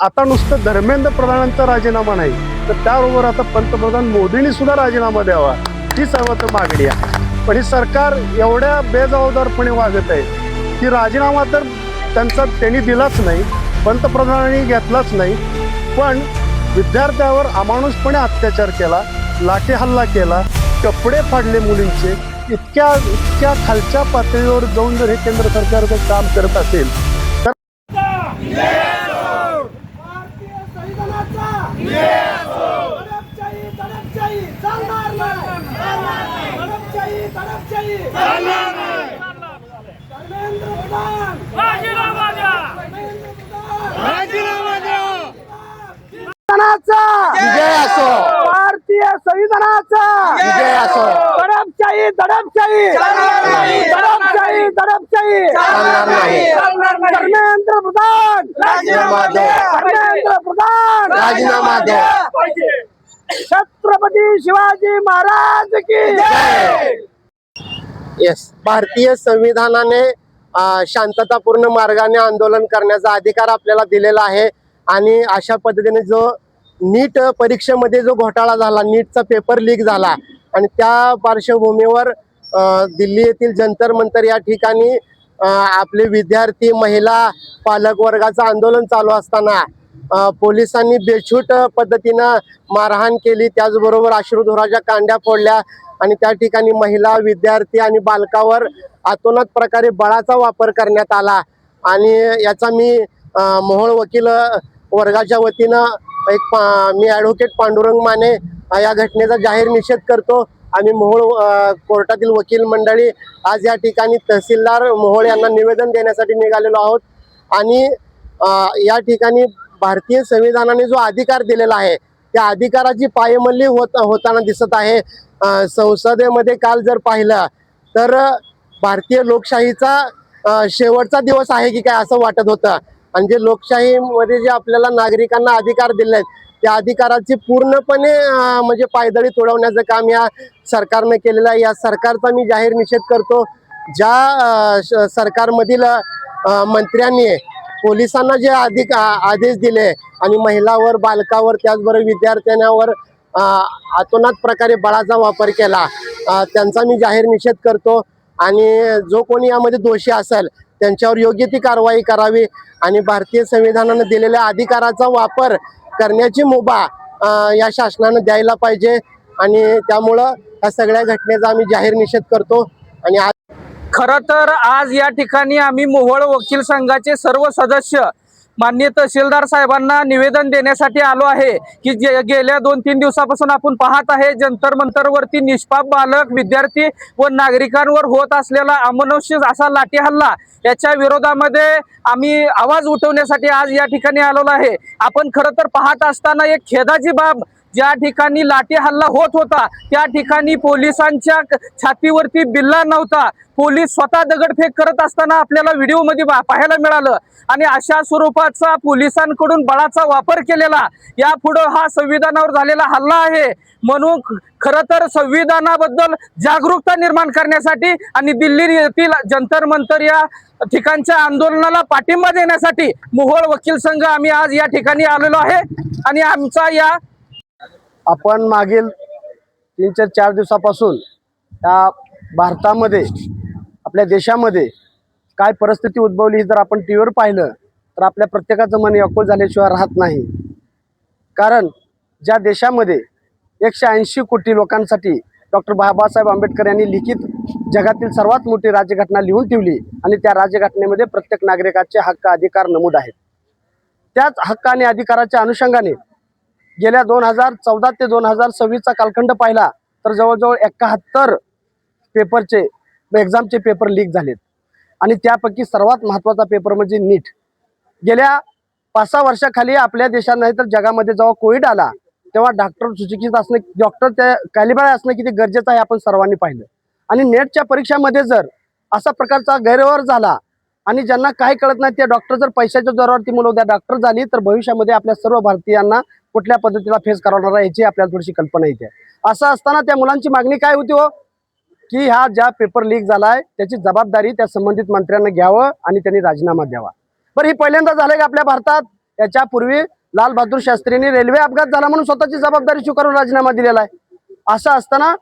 आता नुसतं धर्मेंद्र प्रधानांचा राजीनामा नाही, तर त्याबरोबर आता पंतप्रधान मोदींनी सुद्धा राजीनामा द्यावा ही सर्वत्र मागणी आहे. पण हे सरकार एवढ्या बेजबाबदारपणे वागत आहे की राजीनामा तर त्यांनी दिलाच नाही, पंतप्रधानांनी घेतलाच नाही, पण विद्यार्थ्यावर अमानुषपणे अत्याचार केला, लाठी हल्ला केला, कपडे फाडले मुलींचे. इतक्या खालच्या पातळीवर जाऊन जर हे केंद्र सरकारचं काम करत असेल तर विजय असो, भारतीय संविधानाचा विजय असो. दडपशाही दडपशाही दडपशाही दडपशाही चालणार नाही. धर्मेंद्र प्रधान राजीनामा दे. धर्मेंद्र प्रधान राजीनामा दे. छत्रपती शिवाजी महाराज की जय. येस, भारतीय संविधानाने शांततापूर्ण मार्गाने आंदोलन करण्याचा अधिकार आपल्याला दिलेला आहे. आणि अशा पद्धतीने जो नीट परीक्षेमध्ये जो घोटाळा झाला, नीटचा पेपर लीक झाला आणि त्या पार्श्वभूमीवर दिल्ली येथील जंतर मंतर या ठिकाणी आपले विद्यार्थी, महिला, पालक वर्गाचं आंदोलन चालू असताना पोलिसांनी बेछूट पद्धतीनं मारहाण केली, त्याचबरोबर अश्रुधुराच्या कांड्या फोडल्या आणि त्या ठिकाणी महिला, विद्यार्थी आणि बालकावर अतोनात प्रकारे बळाचा वापर करण्यात आला. आणि याचा मी मोहोळ वकील वर्गाच्या वतीनं मी ॲडव्होकेट पांडुरंग माने या घटनेचा जाहीर निषेध करतो. आम्ही मोहोळ कोर्टातील वकील मंडळी आज या ठिकाणी तहसीलदार मोहोळ यांना निवेदन देण्यासाठी निघालेलो आहोत. आणि या ठिकाणी भारतीय संविधानाने जो अधिकार दिलेला आहे त्या अधिकाराची पायमल्ली होताना दिसत आहे. संसदेमध्ये काल जर पाहिलं तर भारतीय लोकशाहीचा शेवटचा दिवस आहे की काय असं वाटत होतं. आणि जे लोकशाहीमध्ये जे आपल्याला नागरिकांना अधिकार दिले आहेत त्या अधिकाराची पूर्णपणे म्हणजे पायदळी तोडवण्याचं काम या सरकारने केलेलं आहे. या सरकारचा मी जाहीर निषेध करतो. ज्या सरकारमधील मंत्र्यांनी पोलिसांना जे आदेश दिले आणि महिलावर, बालकावर, त्याचबरोबर विद्यार्थ्यांवर अतोनात प्रकारे बळाचा वापर केला, त्यांचा मी जाहीर निषेध करतो. आणि जो कोणी यामध्ये दोषी असेल त्यांच्यावर योग्य ती कारवाई करावी आणि भारतीय संविधानाने दिलेल्या अधिकाराचा वापर करण्याची मुभा या शासनानं द्यायला पाहिजे. आणि त्यामुळं या सगळ्या घटनेचा आम्ही जाहीर निषेध करतो. आणि खरं तर आज या ठिकाणी आम्ही मोहोळ वकील संघाचे सर्व सदस्य माननीय तहसीलदार साहेबांना निवेदन देण्यासाठी आलो आहे की गेल्या 2-3 दिवसापासून आपण पाहत आहे जंतर मंतरवरती निष्पाप बालक, विद्यार्थी व नागरिकांवर होत असलेला अमानुष्य असा लाठी हल्ला, याच्या विरोधामध्ये आम्ही आवाज उठवण्यासाठी आज या ठिकाणी आलेलो आहे. आपण खरं तर पाहत असताना एक खेदाची बाब, ज्या ठिकाणी लाठी हल्ला होत होता त्या ठिकाणी पोलिसांच्या छातीवरती बिल्ला नव्हता, पोलीस स्वतः दगडफेक करत असताना आपल्याला व्हिडिओमध्ये पाहायला मिळालं. आणि अशा स्वरूपाचा पोलिसांकडून बळाचा वापर केलेला यापुढे हा संविधानावर झालेला हल्ला आहे. म्हणून खरं तर संविधानाबद्दल जागरूकता निर्माण करण्यासाठी आणि दिल्ली येथील जंतर मंतर या ठिकाणच्या आंदोलनाला पाठिंबा देण्यासाठी मोहोळ वकील संघ आम्ही आज या ठिकाणी आलेलो आहे. आणि आमचा या आपण मागील 3-4 दिवसापासून या भारतामध्ये, आपल्या देशामध्ये काय परिस्थिती उद्भवली जर आपण टी व्हीवर पाहिलं तर आपल्या प्रत्येकाचं मन व्याकुळ झाल्याशिवाय राहत नाही. कारण ज्या देशामध्ये 180 कोटी लोकांसाठी डॉक्टर बाबासाहेब आंबेडकर यांनी लिखित जगातील सर्वात मोठी राज्यघटना लिहून ठेवली आणि त्या राज्यघटनेमध्ये प्रत्येक नागरिकाचे हक्क अधिकार नमूद आहेत. त्याच हक्क आणि अधिकाराच्या अनुषंगाने गेल्या 2014 ते 2026चा कालखंड पाहिला तर जवळजवळ 71 पेपरचे एक्झामचे पेपर लीक झालेत. आणि त्यापैकी सर्वात महत्त्वाचा पेपर म्हणजे नीट. गेल्या 5-6 वर्षाखाली आपल्या देशात नाही तर जगामध्ये जेव्हा कोविड आला तेव्हा डॉक्टर सुशिक्षित असणं, डॉक्टर त्या कॅलिबर असणं किती गरजेचं आहे आपण सर्वांनी पाहिलं. आणि नेटच्या परीक्षामध्ये जर असा प्रकारचा गैरव्यवहार झाला आणि ज्यांना काही कळत नाही ते डॉक्टर जर पैशाच्या जोरावरती मुलं उद्या डॉक्टर झाली तर भविष्यामध्ये आपल्या सर्व भारतीयांना कुठल्या पद्धतीला फेस करावणार आहे याची आपल्याला थोडीशी कल्पना येते. असं असताना त्या मुलांची मागणी काय होती हो की हा ज्या पेपर लीक झालाय त्याची जबाबदारी त्या संबंधित मंत्र्यांना घ्यावं आणि त्यांनी राजीनामा द्यावा. बरं, ही पहिल्यांदा झालंय का आपल्या भारतात त्याच्यापूर्वी लाल बहादूर शास्त्रींनी रेल्वे अपघात झाला म्हणून स्वतःची जबाबदारी स्वीकारून राजीनामा दिलेला आहे। असं असताना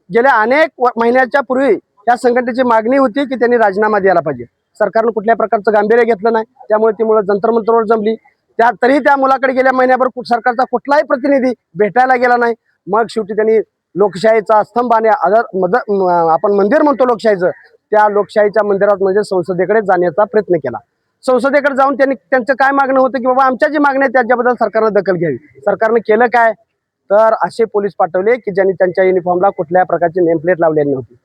गेल्या अनेक महिन्याच्या पूर्वी या संघटनेची मागणी होती की त्यांनी राजीनामा द्यायला पाहिजे। सरकारनं कुठल्या प्रकारचं गांभीर्य घेतलं नाही, त्यामुळे ती मुलं जंतर मंतरवर जमली। तरीही त्या मुलाकडे गेल्या महिन्याभर सरकारचा कुठलाही प्रतिनिधी भेटायला गेला नाही। मग शेवटी त्यांनी लोकशाहीचा स्तंभ आणि आपण मंदिर म्हणतो लोकशाहीचं, त्या लोकशाहीच्या मंदिरात म्हणजे संसदेकडे जाण्याचा प्रयत्न केला। संसदेकडे जाऊन त्यांनी त्यांचं काय मागणं होतं की बाबा आमच्या जी मागणी आहे त्याच्याबद्दल सरकारनं दखल घ्यावी। सरकारनं केलं काय तर असे पोलीस पाठवले की ज्यांनी त्यांच्या युनिफॉर्मला कुठल्या प्रकारची नेमप्लेट लावलेली नव्हती।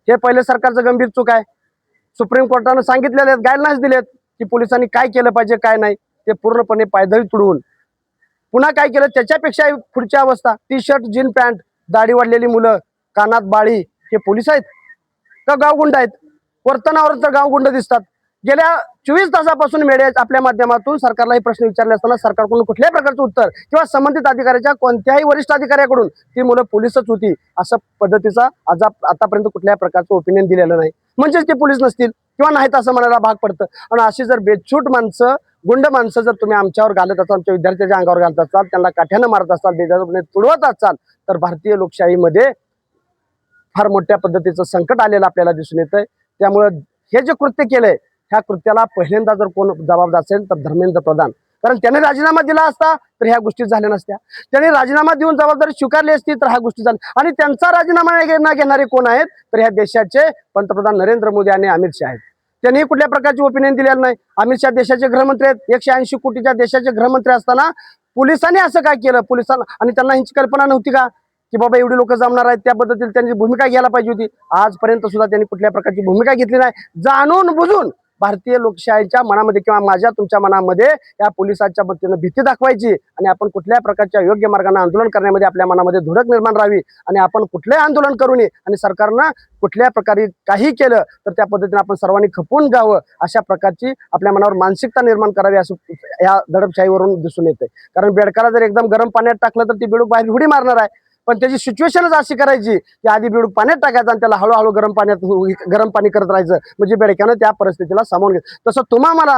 हे पहिले सरकारचं गंभीर चूक आहे। सुप्रीम कोर्टानं सांगितलेले आहेत, गाईडलाईन्स दिलेत की पोलिसांनी काय केलं पाहिजे काय नाही, ते पूर्णपणे पायदळी तुडवून पुन्हा काय केलं त्याच्यापेक्षा पुढची अवस्था, टी शर्ट जीन पॅन्ट, दाढी वाढलेली मुलं, कानात बाळी, हे पोलीस आहेत का गावगुंड आहेत? वर्तनावर तर गावगुंड दिसतात। गेल्या 24 तासापासून मीडिया आपल्या माध्यमातून सरकारला हे प्रश्न विचारले असताना सरकारकडून कुठल्याही प्रकारचं उत्तर किंवा संबंधित अधिकाऱ्याच्या कोणत्याही वरिष्ठ अधिकाऱ्याकडून ती मुलं पोलीसच होती असं पद्धतीचा आतापर्यंत कुठल्याही प्रकारचं ओपिनियन दिलेलं नाही। म्हणजेच ते पोलीस नसतील किंवा नाहीत असं म्हणायला भाग पडतं। आणि अशी जर बेछूट माणसं, गुंड माणसं जर तुम्ही आमच्यावर घालत असाल, आमच्या विद्यार्थ्याच्या अंगावर घालत असाल, त्यांना काठ्यानं मारत असाल, बेदरपणे तुडवत असाल, तर भारतीय लोकशाहीमध्ये फार मोठ्या पद्धतीचं संकट आलेलं आपल्याला दिसून येतंय। त्यामुळं हे जे कृत्य केलंय ह्या कृत्याला पहिल्यांदा जर कोण जबाबदार असेल तर धर्मेंद्र प्रधान, कारण त्याने राजीनामा दिला असता तर ह्या गोष्टी झाल्या नसत्या। त्यांनी राजीनामा देऊन जबाबदारी स्वीकारली असती तर ह्या गोष्टी झाल्या। आणि त्यांचा राजीनामा न घेणारे कोण आहेत तर ह्या देशाचे पंतप्रधान नरेंद्र मोदी आणि अमित शहा आहेत। त्यांनी कुठल्या प्रकारची ओपिनियन दिलेलं नाही। अमित शहा देशाचे गृहमंत्री आहेत, 180 कोटीच्या देशाचे गृहमंत्री असताना पोलिसांनी असं काय केलं? पोलिसांना आणि त्यांना ह्यांची कल्पना नव्हती का की बाबा एवढी लोक जमणार आहेत, त्या पद्धतीने त्यांची भूमिका घ्यायला पाहिजे होती? आजपर्यंत सुद्धा त्यांनी कुठल्या प्रकारची भूमिका घेतली नाही। जाणून बुजून भारतीय लोकशाहीच्या मनामध्ये किंवा माझ्या तुमच्या मनामध्ये या पोलिसांच्या वतीनं भीती दाखवायची आणि आपण कुठल्या प्रकारच्या योग्य मार्गाने आंदोलन करण्यामध्ये आपल्या मनामध्ये धुडक निर्माण राहावी आणि आपण कुठलंही आंदोलन करू नये आणि सरकारनं कुठल्या प्रकारे काही केलं तर त्या पद्धतीने आपण सर्वांनी खपून जावं अशा प्रकारची आपल्या मनावर मानसिकता निर्माण करावी असं या दडपशाहीवरून दिसून येते। कारण बेडकाला जर एकदम गरम पाण्यात टाकलं तर ती बेडूक बाहेर उडी मारणार आहे, पण त्याची सिच्युएशनच अशी करायची की आधी बेडूक पाण्यात टाकायचं आणि त्याला हळूहळू गरम पाणी करत राहायचं, म्हणजे बेडक्यानं त्या परिस्थितीला सामावून घेत। तसं तुम्हा मला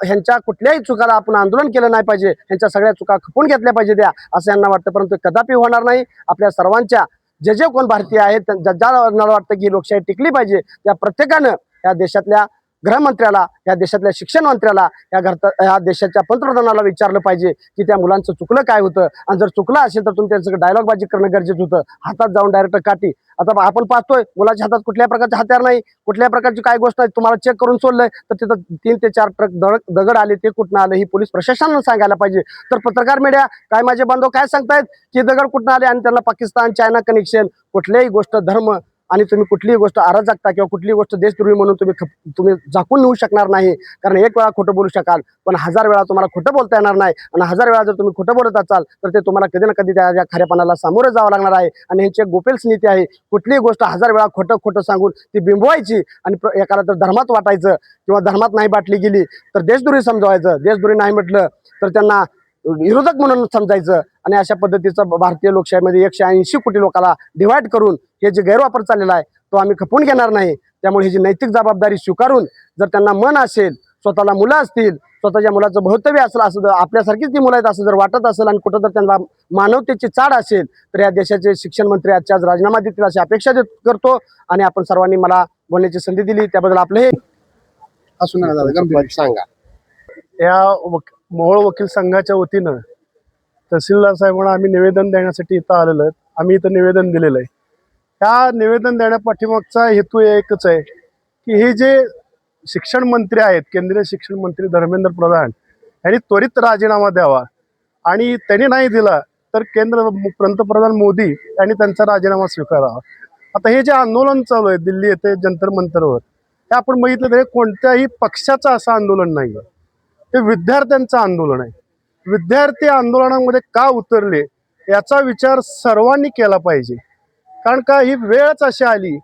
ह्यांच्या कुठल्याही चुकाला आपण आंदोलन केलं नाही पाहिजे, ह्यांच्या सगळ्या चुका खपून घेतल्या पाहिजे त्या, असं यांना वाटतं, परंतु कदापि होणार नाही। आपल्या सर्वांच्या जे कोण भारतीय आहेत ज्याला वाटतं की लोकशाही टिकली पाहिजे त्या प्रत्येकानं या देशातल्या गृहमंत्र्याला, या देशातल्या शिक्षण मंत्र्याला, या देशाच्या पंतप्रधानाला विचारलं पाहिजे की त्या मुलांचं चुकलं काय होतं। आणि जर चुकलं असेल तर तुम्ही त्यांचं डायलॉग बाजी करणं गरजेचं होतं, हातात जाऊन डायरेक्ट काठी। आता आपण पाहतोय मुलाच्या हातात कुठल्या प्रकारचे हत्यार नाही, कुठल्या प्रकारची काय गोष्ट आहे, तुम्हाला चेक करून सोडलंय तर तिथं 3 ते 4 ट्रक दगड आले, ते कुठनं आले ही पोलीस प्रशासनानं सांगायला पाहिजे। तर पत्रकार मीडिया काय माझे बांधव काय सांगतायत की दगड कुठनं आले आणि त्यांना पाकिस्तान चायना कनेक्शन, कुठल्याही गोष्ट धर्म आणि तुम्ही कुठलीही गोष्ट अराजकता किंवा कुठलीही गोष्ट देशद्रोही म्हणून तुम्ही झाकून नेऊ शकणार नाही। कारण एक वेळा खोटं बोलू शकाल पण 1000 वेळा तुम्हाला खोटं बोलता येणार नाही, आणि 1000 वेळा जर तुम्ही खोटं बोलत असाल तर ते तुम्हाला कधी ना कधी त्या खऱ्यापणाला सामोरं जावं लागणार आहे। आणि ह्यांची एक गोपेल्स नीती आहे, कुठलीही गोष्ट 1000 वेळा खोटं सांगून ती बिंबवायची आणि एकाला तर धर्मात वाटायचं किंवा धर्मात नाही बाटली गेली तर देशद्रोही समजवायचं, देशद्रोही नाही म्हटलं तर त्यांना विरोधक म्हणून समजायचं। आणि अशा पद्धतीचं भारतीय लोकशाहीमध्ये 180 कोटी लोकांना डिवाइड करून हे जे गैरवापर चाललेला आहे तो आम्ही खपवून घेणार नाही। त्यामुळे ही जी नैतिक जबाबदारी स्वीकारून जर त्यांना मन असेल, स्वतःला मुलं असतील, स्वतःच्या मुलाचं भवितव्य असेल, असं आपल्यासारखीच ती मुलं आहेत असं जर वाटत असेल आणि कुठं जर त्यांना मानवतेची चाड असेल तर या देशाचे शिक्षण मंत्री आजच्या आज राजीनामा देतील अशी अपेक्षा करतो। आणि आपण सर्वांनी मला बोलण्याची संधी दिली त्याबद्दल आपलं हे असून सांगा। या मोहोळ वकील संघाच्या वतीनं तहसीलदार साहेबांना आम्ही निवेदन देण्यासाठी इथं आलेलो आहेत। आम्ही इथं निवेदन दिलेलं आहे। ह्या निवेदन देण्यापाठीमागचा हेतू एकच आहे की हे जे शिक्षण मंत्री आहेत, केंद्रीय शिक्षण मंत्री धर्मेंद्र प्रधान यांनी त्वरित राजीनामा द्यावा आणि त्यांनी नाही दिला तर पंतप्रधान मोदी यांनी त्यांचा राजीनामा स्वीकारावा। आता हे जे आंदोलन चालू आहे दिल्ली येथे जंतर मंतरवर, हे आपण बघितलं तर हे कोणत्याही पक्षाचं असं आंदोलन नाही, हे विद्यार्थ्यांचं आंदोलन आहे। विद्यार्थी आंदोलनामध्ये का उतरले याचा विचार सर्वांनी केला पाहिजे। कारण का ही वेळच अशी आली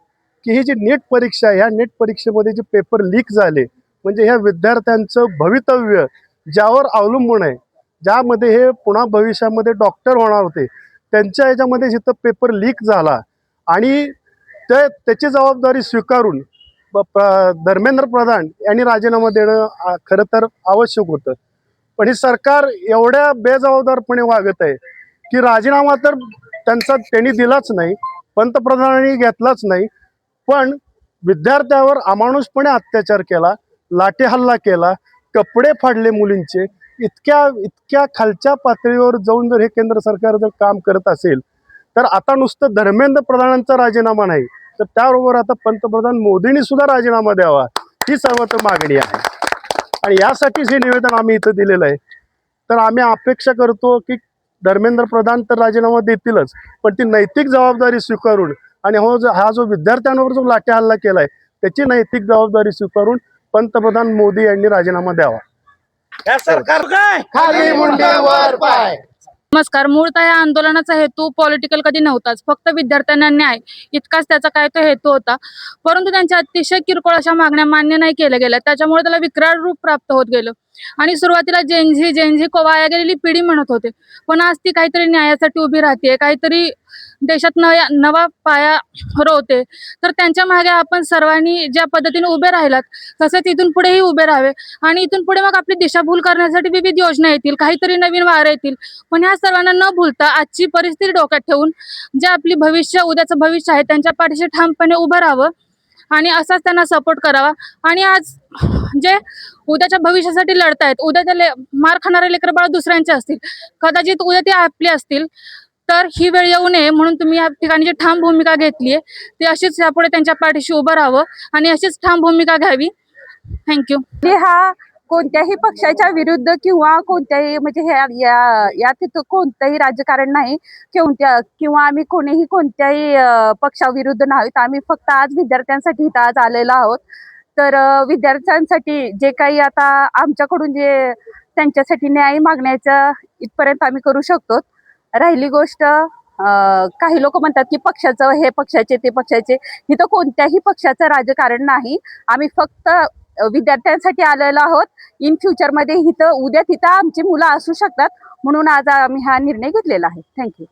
की ही जी नीट परीक्षा आहे, ह्या नीट परीक्षेमध्ये जे पेपर लीक झाले म्हणजे ह्या विद्यार्थ्यांचं भवितव्य ज्यावर अवलंबून आहे, ज्यामध्ये हे पुन्हा भविष्यामध्ये डॉक्टर होणार होते, त्यांच्या ह्याच्यामध्ये जिथं पेपर लीक झाला आणि त्याची जबाबदारी स्वीकारून धर्मेंद्र प्रधान यांनी राजीनामा देणं खरं तर आवश्यक होतं। पण हे सरकार एवढ्या बेजबाबदारपणे वागत आहे की राजीनामा तर त्यांनी दिलाच नाही, पंतप्रधानांनी घेतलाच नाही, पण विद्यार्थ्यावर अमानुषपणे अत्याचार केला, लाठी हल्ला केला, कपडे फाडले मुलींचे. इतक्या खालच्या पातळीवर जाऊन जर हे केंद्र सरकार जर काम करत असेल तर आता नुसतं धर्मेंद्र प्रधानांचा राजीनामा नाही तर त्याबरोबर आता पंतप्रधान मोदींनी सुद्धा राजीनामा द्यावा ही सर्वत्र मागणी आहे. आणि यासाठीच हे निवेदन आम्ही इथं दिलेलं आहे. तर आम्ही अपेक्षा करतो की धर्मेंद्र प्रधान तर राजीनामा देतीलच, पण ती नैतिक जबाबदारी स्वीकारून आणि हा जो विद्यार्थ्यांवर जो लाठी हल्ला केलाय त्याची नैतिक जबाबदारी स्वीकारून पंतप्रधान मोदी यांनी राजीनामा द्यावा. खाली मुंडे वर पाय. नमस्कार. मूळतः या आंदोलनाचा हेतू पॉलिटिकल कधी नव्हताच, फक्त विद्यार्थ्यांना न्याय इतकाच त्याचा काय तो हेतू होता. परंतु त्यांच्या अतिशय किरकोळ अशा मागण्या मान्य नाही केल्या गेल्या, त्याच्यामुळे त्याला विक्राळ रूप प्राप्त होत गेलं. आणि सुरुवातीला जेनझी वाया गेलेली पिढी म्हणत होते, पण आज ती काहीतरी न्यायासाठी उभी राहते, काहीतरी देशात नवा पाया रोवते. तर त्यांच्या मागे आपण सर्वांनी ज्या पद्धतीने उभे राहिलात तसेच इथून पुढेही उभे राहावे. आणि इथून पुढे मग आपली दिशाभूल करण्यासाठी विविध योजना येतील, काहीतरी नवीन वारे येतील, पण ह्या सर्वांना न भूलता आजची परिस्थिती डोक्यात ठेवून जे आपली उद्याचं भविष्य आहे त्यांच्या पाठीशी ठामपणे उभं राहावं आणि असाच त्यांना सपोर्ट करावा. आणि आज जे उद्याच्या भविष्यासाठी लढतायत, उद्याच्या मार खाणारे लेकरं बाळ दुसऱ्यांचे असतील, कदाचित उद्या ते आपले असतील, तर ही वेळ येऊ नये म्हणून तुम्ही या ठिकाणी जी ठाम भूमिका घेतली आहे ती अशीच यापुढे त्यांच्या पाठीशी उभं राहावं आणि अशीच ठाम भूमिका घ्यावी. थँक्यू. हा कोणत्याही पक्षाच्या विरुद्ध किंवा कोणत्याही म्हणजे यात कोणतंही राजकारण नाही किंवा आम्ही कोणत्याही पक्षाविरुद्ध नाहीत. आम्ही फक्त आज विद्यार्थ्यांसाठी इथं आज आलेलो आहोत. तर विद्यार्थ्यांसाठी जे काही आता आमच्याकडून जे त्यांच्यासाठी न्याय मागण्याचं इथपर्यंत आम्ही करू शकतो. राहिली गोष्ट काही लोक म्हणतात की पक्षाचं हे पक्षाचे ते पक्षाचे, इथं कोणत्याही पक्षाचं राजकारण नाही. आम्ही फक्त विद्यार्थ्यांसाठी आलेलो आहोत. इन फ्युचरमध्ये उद्या तिथं आमची मुलं असू शकतात म्हणून आज आम्ही हा निर्णय घेतलेला आहे. थँक्यू.